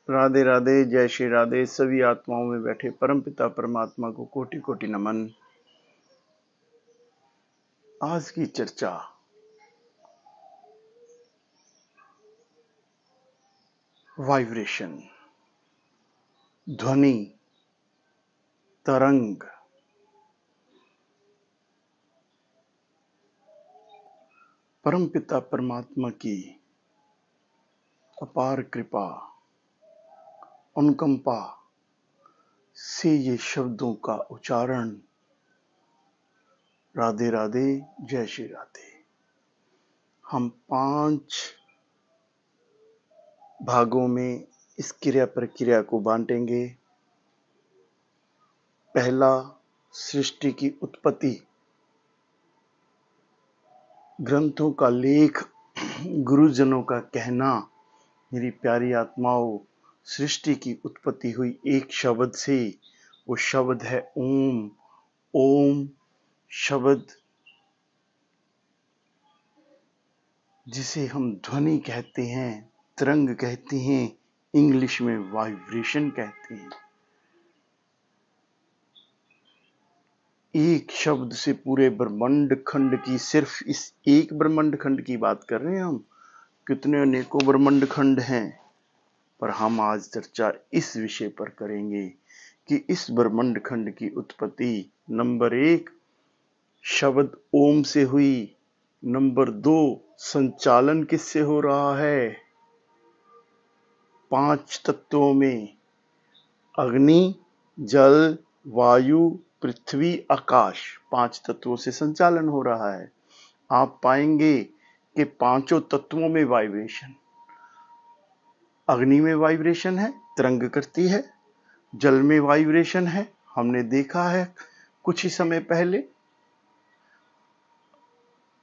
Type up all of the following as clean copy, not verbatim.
राधे राधे, जय श्री राधे। सभी आत्माओं में बैठे परमपिता परमात्मा को कोटि कोटि नमन। आज की चर्चा वाइब्रेशन, ध्वनि, तरंग। परमपिता परमात्मा की अपार कृपा, अनुकंपा से ये शब्दों का उच्चारण राधे राधे, जय श्री राधे। हम 5 भागों में इस क्रिया प्रक्रिया को बांटेंगे। पहला, सृष्टि की उत्पत्ति, ग्रंथों का लेख, गुरुजनों का कहना। मेरी प्यारी आत्माओं, सृष्टि की उत्पत्ति हुई एक शब्द से। वो शब्द है ओम। ओम शब्द जिसे हम ध्वनि कहते हैं, तरंग कहते हैं, इंग्लिश में वाइब्रेशन कहते हैं। एक शब्द से पूरे ब्रह्मांड खंड की, सिर्फ इस एक ब्रह्मांड खंड की बात कर रहे हैं हम। कितने अनेकों ब्रह्मांड खंड हैं, पर हम आज चर्चा इस विषय पर करेंगे कि इस ब्रह्मांड खंड की उत्पत्ति नंबर 1 शब्द ओम से हुई। नंबर 2 संचालन किससे हो रहा है? 5 तत्वों में अग्नि, जल, वायु, पृथ्वी, आकाश, 5 तत्वों से संचालन हो रहा है। आप पाएंगे कि 5 तत्वों में वाइब्रेशन। अग्नि में वाइब्रेशन है, तरंग करती है। जल में वाइब्रेशन है, हमने देखा है कुछ ही समय पहले।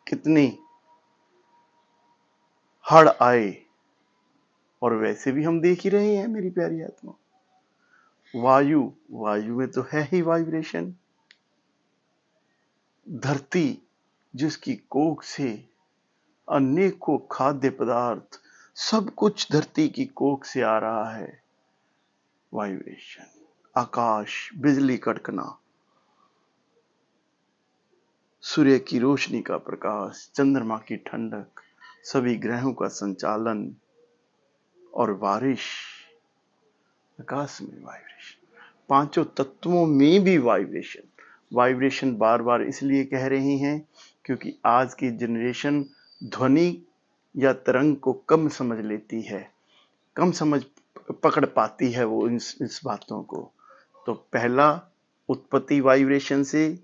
कितनी हड़ आए, और वैसे भी हम देख ही रहे हैं मेरी प्यारी आत्मा। वायु में तो है ही वाइब्रेशन। धरती, जिसकी कोख से अनेकों खाद्य पदार्थ, सब कुछ धरती की कोख से आ रहा है, वाइब्रेशन। आकाश, बिजली कड़कना, सूर्य की रोशनी का प्रकाश, चंद्रमा की ठंडक, सभी ग्रहों का संचालन और बारिश, आकाश में वाइब्रेशन। 5 तत्वों में भी वाइब्रेशन। वाइब्रेशन बार बार इसलिए कह रहे हैं क्योंकि आज की जनरेशन ध्वनि या तरंग को कम समझ लेती है, कम समझ पकड़ पाती है वो इस बातों को। तो पहला उत्पत्ति वाइब्रेशन से,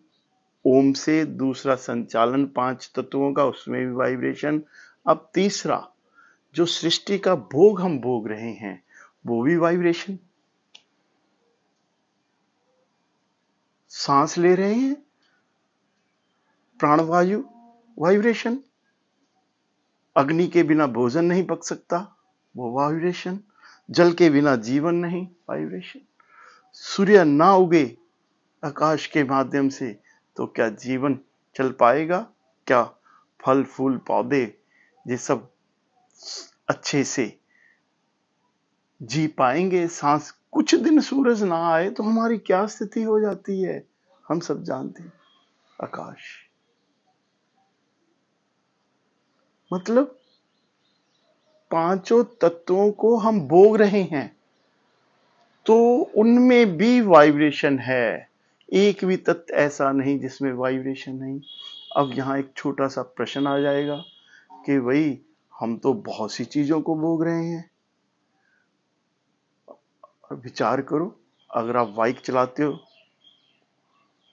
ओम से। दूसरा संचालन 5 तत्वों का, उसमें भी वाइब्रेशन। अब तीसरा, जो सृष्टि का भोग हम भोग रहे हैं, वो भी वाइब्रेशन। सांस ले रहे हैं, प्राणवायु, वाइब्रेशन। अग्नि के बिना भोजन नहीं पक सकता, वो वाइब्रेशन। जल के बिना जीवन नहीं, वाइब्रेशन। सूर्य ना उगे आकाश के माध्यम से तो क्या जीवन चल पाएगा? क्या फल फूल पौधे ये सब अच्छे से जी पाएंगे? सांस, कुछ दिन सूरज ना आए तो हमारी क्या स्थिति हो जाती है, हम सब जानते हैं। आकाश, मतलब 5 तत्वों को हम भोग रहे हैं, तो उनमें भी वाइब्रेशन है। एक भी तत्व ऐसा नहीं जिसमें वाइब्रेशन नहीं। अब यहाँ एक छोटा सा प्रश्न आ जाएगा कि भाई, हम तो बहुत सी चीजों को भोग रहे हैं। और विचार करो, अगर आप बाइक चलाते हो,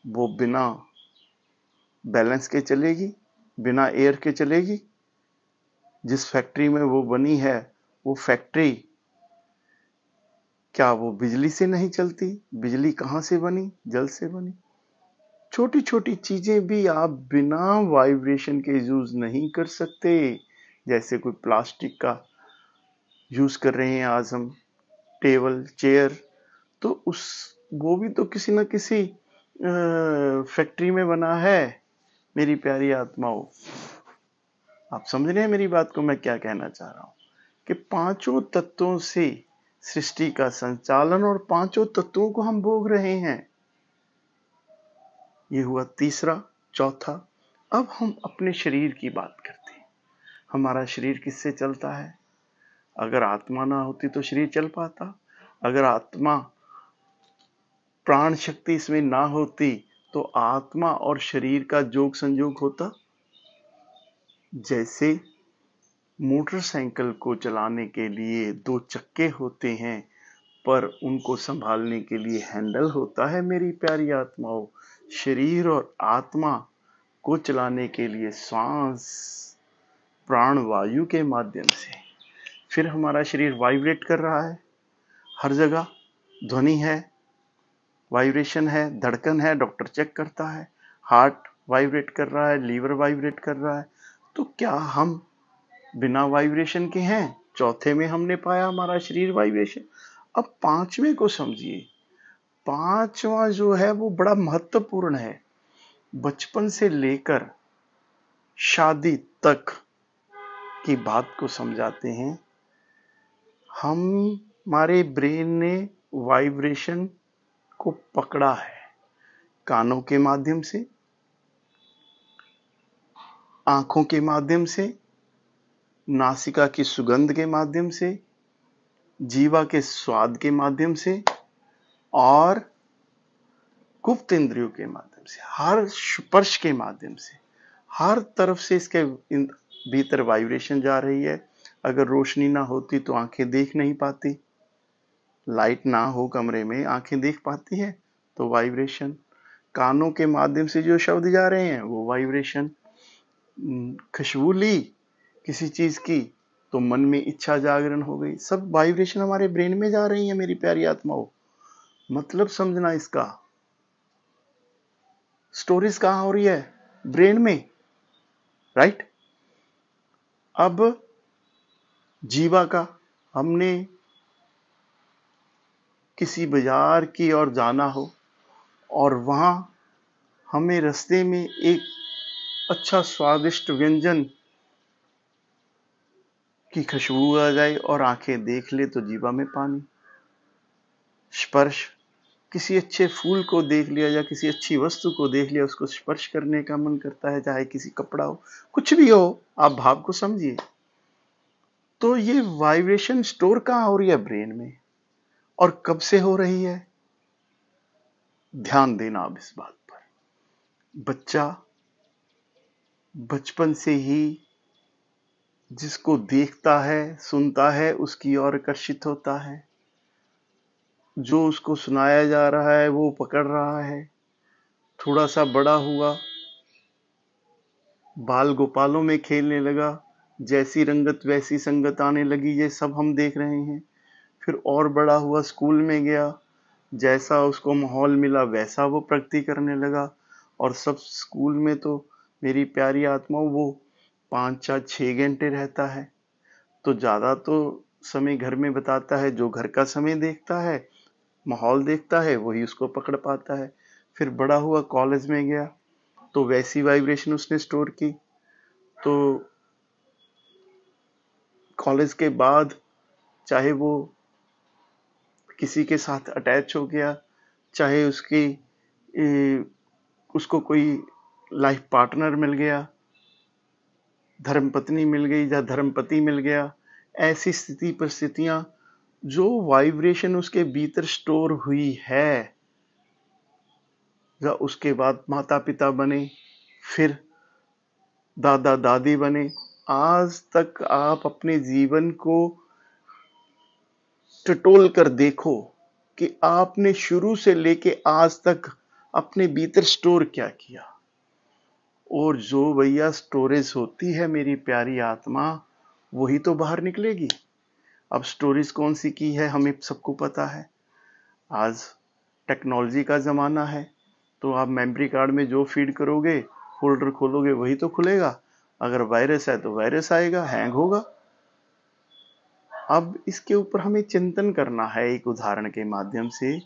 वो बिना बैलेंस के चलेगी, बिना एयर के चलेगी। जिस फैक्ट्री में वो बनी है, वो फैक्ट्री, क्या वो बिजली से नहीं चलती? बिजली कहाँ से बनी? जल से बनी। छोटी छोटी चीजें भी आप बिना वाइब्रेशन के यूज नहीं कर सकते। जैसे कोई प्लास्टिक का यूज कर रहे हैं आज हम, टेबल, चेयर, तो वो भी तो किसी न किसी फैक्ट्री में बना है। मेरी प्यारी आत्माओं, आप समझ रहे हैं मेरी बात को, मैं क्या कहना चाह रहा हूं कि 5 तत्वों से सृष्टि का संचालन और पांचों तत्वों को हम भोग रहे हैं। ये हुआ तीसरा। चौथा, अब हम अपने शरीर की बात करते हैं। हमारा शरीर किससे चलता है? अगर आत्मा ना होती तो शरीर चल पाता? अगर आत्मा प्राण शक्ति इसमें ना होती तो आत्मा और शरीर का जोग संयोग होता? जैसे मोटरसाइकिल को चलाने के लिए दो चक्के होते हैं, पर उनको संभालने के लिए हैंडल होता है। मेरी प्यारी आत्माओं, शरीर और आत्मा को चलाने के लिए श्वास, प्राण वायु के माध्यम से। फिर हमारा शरीर वाइब्रेट कर रहा है, हर जगह ध्वनि है, वाइब्रेशन है, धड़कन है, डॉक्टर चेक करता है, हार्ट वाइब्रेट कर रहा है, लीवर वाइब्रेट कर रहा है। तो क्या हम बिना वाइब्रेशन के हैं? चौथे में हमने पाया हमारा शरीर वाइब्रेशन। अब पांचवें को समझिए। पांचवा जो है वो बड़ा महत्वपूर्ण है। बचपन से लेकर शादी तक की बात को समझाते हैं। हमारे ब्रेन ने वाइब्रेशन को पकड़ा है कानों के माध्यम से, आंखों के माध्यम से, नासिका की सुगंध के माध्यम से, जीवा के स्वाद के माध्यम से और गुप्त इंद्रियों के माध्यम से, हर स्पर्श के माध्यम से, हर तरफ से इसके भीतर वाइब्रेशन जा रही है। अगर रोशनी ना होती तो आंखें देख नहीं पाती, लाइट ना हो कमरे में आंखें देख पाती है? तो वाइब्रेशन। कानों के माध्यम से जो शब्द जा रहे हैं वो वाइब्रेशन। खुशबू ली किसी चीज की तो मन में इच्छा जागरण हो गई, सब वाइब्रेशन हमारे ब्रेन में जा रही है। मेरी प्यारी आत्माओं, मतलब समझना इसका। स्टोरेज कहां हो रही है? ब्रेन में, राइट। अब जीवा का, हमने किसी बाजार की ओर जाना हो और वहां हमें रास्ते में एक अच्छा स्वादिष्ट व्यंजन की खुशबू आ जाए और आंखें देख ले तो जीवा में पानी। स्पर्श, किसी अच्छे फूल को देख लिया या किसी अच्छी वस्तु को देख लिया, उसको स्पर्श करने का मन करता है, चाहे किसी कपड़ा हो, कुछ भी हो, आप भाव को समझिए। तो ये वाइब्रेशन स्टोर कहां हो रही है? ब्रेन में। और कब से हो रही है? ध्यान देना अब इस बात पर। बच्चा बचपन से ही जिसको देखता है, सुनता है, उसकी ओर आकर्षित होता है। जो उसको सुनाया जा रहा है वो पकड़ रहा है। थोड़ा सा बड़ा हुआ, बाल गोपालों में खेलने लगा, जैसी रंगत वैसी संगत आने लगी, ये सब हम देख रहे हैं। फिर और बड़ा हुआ, स्कूल में गया, जैसा उसको माहौल मिला वैसा वो प्रगति करने लगा। और सब स्कूल में तो मेरी प्यारी आत्माओं वो 5 या 6 घंटे रहता है, तो ज्यादा तो समय घर में बताता है। जो घर का समय देखता है, माहौल देखता है, वही उसको पकड़ पाता है। फिर बड़ा हुआ, कॉलेज में गया तो वैसी वाइब्रेशन उसने स्टोर की। तो कॉलेज के बाद चाहे वो किसी के साथ अटैच हो गया, चाहे उसको कोई लाइफ पार्टनर मिल गया, धर्मपत्नी मिल गई या धर्मपति मिल गया, ऐसी स्थिति परिस्थितियां, जो वाइब्रेशन उसके भीतर स्टोर हुई है, या उसके बाद माता पिता बने, फिर दादा दादी बने, आज तक आप अपने जीवन को टटोल कर देखो कि आपने शुरू से लेके आज तक अपने भीतर स्टोर क्या किया। और जो भैया स्टोरेज होती है मेरी प्यारी आत्मा, वही तो बाहर निकलेगी। अब स्टोरेज कौन सी की है हमें सबको पता है। आज टेक्नोलॉजी का जमाना है, तो आप मेमोरी कार्ड में जो फीड करोगे, फोल्डर खोलोगे वही तो खुलेगा। अगर वायरस है तो वायरस आएगा, हैंग होगा। अब इसके ऊपर हमें चिंतन करना है एक उदाहरण के माध्यम से,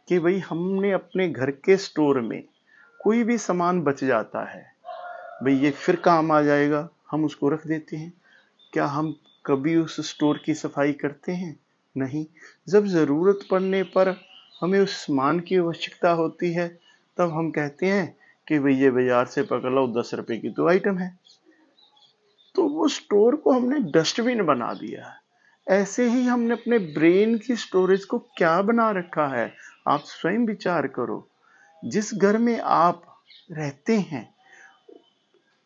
कि भाई हमने अपने घर के स्टोर में कोई भी सामान बच जाता है, भाई ये फिर काम आ जाएगा, हम उसको रख देते हैं। क्या हम कभी उस स्टोर की सफाई करते हैं? नहीं, जब जरूरत पड़ने पर हमें उस सामान की आवश्यकता होती है तब हम कहते हैं कि भैया बाजार से पकड़ लो, 10 रुपए की तो आइटम है। तो वो स्टोर को हमने डस्टबिन बना दिया है। ऐसे ही हमने अपने ब्रेन की स्टोरेज को क्या बना रखा है, आप स्वयं विचार करो। जिस घर में आप रहते हैं,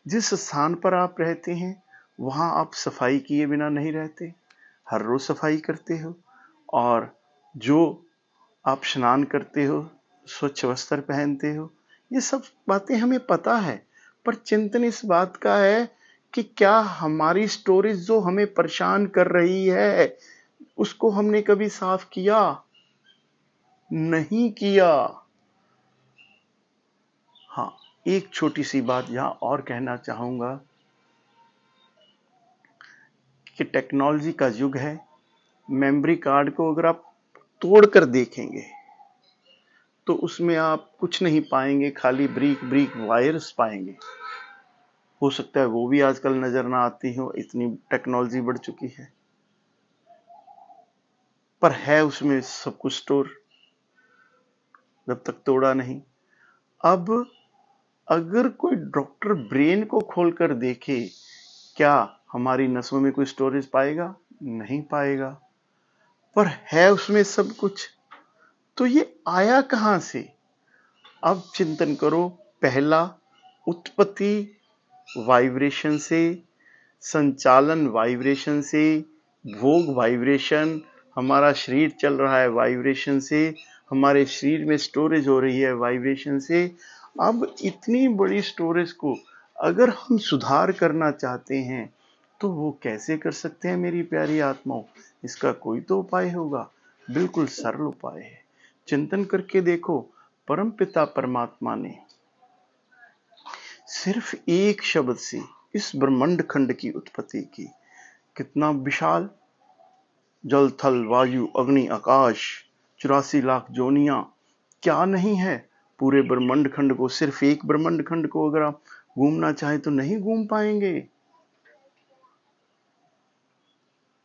जिस स्थान पर आप रहते हैं, वहां आप सफाई किए बिना नहीं रहते, हर रोज सफाई करते हो। और जो आप स्नान करते हो, स्वच्छ वस्त्र पहनते हो, ये सब बातें हमें पता है। पर चिंतन इस बात का है कि क्या हमारी स्टोरेज जो हमें परेशान कर रही है, उसको हमने कभी साफ किया? नहीं किया। हाँ, एक छोटी सी बात यहां और कहना चाहूंगा कि टेक्नोलॉजी का युग है। मेमोरी कार्ड को अगर आप तोड़कर देखेंगे तो उसमें आप कुछ नहीं पाएंगे, खाली ब्रीक ब्रीक वायर्स पाएंगे। हो सकता है वो भी आजकल नजर ना आती हो, इतनी टेक्नोलॉजी बढ़ चुकी है, पर है उसमें सब कुछ स्टोर, जब तक तोड़ा नहीं। अब अगर कोई डॉक्टर ब्रेन को खोलकर देखे, क्या हमारी नसों में कोई स्टोरेज पाएगा? नहीं पाएगा। पर है उसमें सब कुछ। तो ये आया कहां से? अब चिंतन करो। पहला, उत्पत्ति वाइब्रेशन से, संचालन वाइब्रेशन से, भोग वाइब्रेशन, हमारा शरीर चल रहा है वाइब्रेशन से, हमारे शरीर में स्टोरेज हो रही है वाइब्रेशन से। अब इतनी बड़ी स्टोरेज को अगर हम सुधार करना चाहते हैं तो वो कैसे कर सकते हैं मेरी प्यारी आत्माओं? इसका कोई तो उपाय होगा, बिल्कुल सरल उपाय है। चिंतन करके देखो, परमपिता परमात्मा ने सिर्फ एक शब्द से इस ब्रह्मांड खंड की उत्पत्ति की। कितना विशाल! जल थल वायु अग्नि आकाश, 84 लाख जोनियां, क्या नहीं है। पूरे ब्रह्मांड खंड को, सिर्फ एक ब्रह्मांड खंड को अगर आप घूमना चाहें तो नहीं घूम पाएंगे।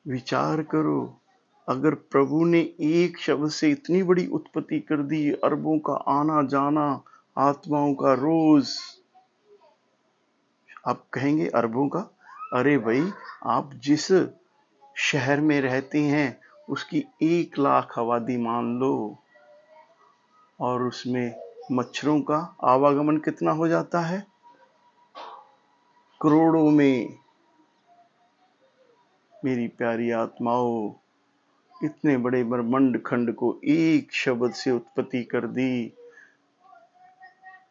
विचार करो, अगर प्रभु ने एक शब्द से इतनी बड़ी उत्पत्ति कर दी, अरबों का आना जाना, आत्माओं का रोज, आप कहेंगे अरबों का? अरे भाई, आप जिस शहर में रहते हैं उसकी 1 लाख आबादी मान लो, और उसमें मच्छरों का आवागमन कितना हो जाता है? करोड़ों में। मेरी प्यारी आत्माओं, इतने बड़े ब्रह्मांड खंड को एक शब्द से उत्पत्ति कर दी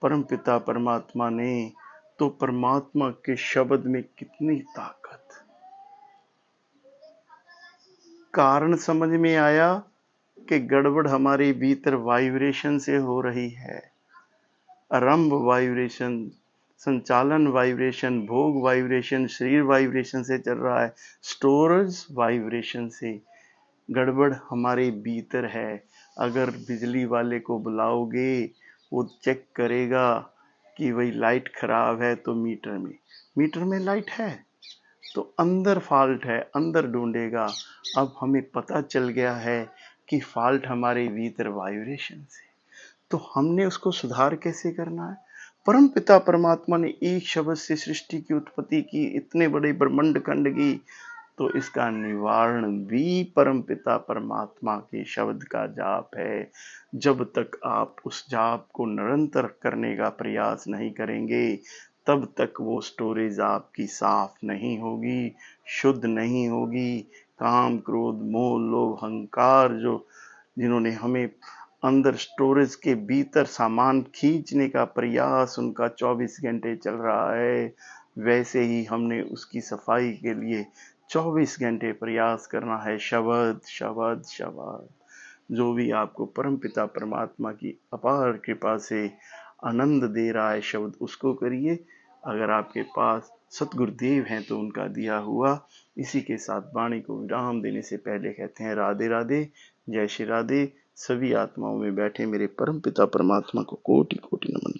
परमपिता परमात्मा ने। तो परमात्मा के शब्द में कितनी ताकत! कारण समझ में आया कि गड़बड़ हमारे भीतर वाइब्रेशन से हो रही है। आरंभ वाइब्रेशन, संचालन वाइब्रेशन, भोग वाइब्रेशन, शरीर वाइब्रेशन से चल रहा है, स्टोरेज वाइब्रेशन से। गड़बड़ हमारे भीतर है। अगर बिजली वाले को बुलाओगे, वो चेक करेगा कि वही लाइट खराब है तो मीटर में लाइट है तो अंदर फॉल्ट है, अंदर ढूंढेगा। अब हमें पता चल गया है कि फॉल्ट हमारे भीतर वाइब्रेशन से। तो हमने उसको सुधार कैसे करना है? परम पिता परमात्मा ने एक शब्द से सृष्टि की उत्पत्ति की, इतने बड़े ब्रह्मांड खंड की। तो इसका निवारण भी परम पिता परमात्मा के शब्द का जाप है। जब तक आप उस जाप को निरंतर करने का प्रयास नहीं करेंगे, तब तक वो स्टोरेज आपकी साफ नहीं होगी, शुद्ध नहीं होगी। काम क्रोध मोह लोभ अहंकार जो जिन्होंने हमें अंदर स्टोरेज के भीतर सामान खींचने का प्रयास उनका 24 घंटे चल रहा है, वैसे ही हमने उसकी सफाई के लिए 24 घंटे प्रयास करना है। शब्द शब्द शब्द, जो भी आपको परमपिता परमात्मा की अपार कृपा से आनंद दे रहा है शब्द, उसको करिए। अगर आपके पास सतगुरुदेव हैं तो उनका दिया हुआ। इसी के साथ वाणी को विराम देने से पहले कहते हैं राधे राधे, जय श्री राधे। सभी आत्माओं में बैठे मेरे परमपिता परमात्मा को कोटि कोटि नमन।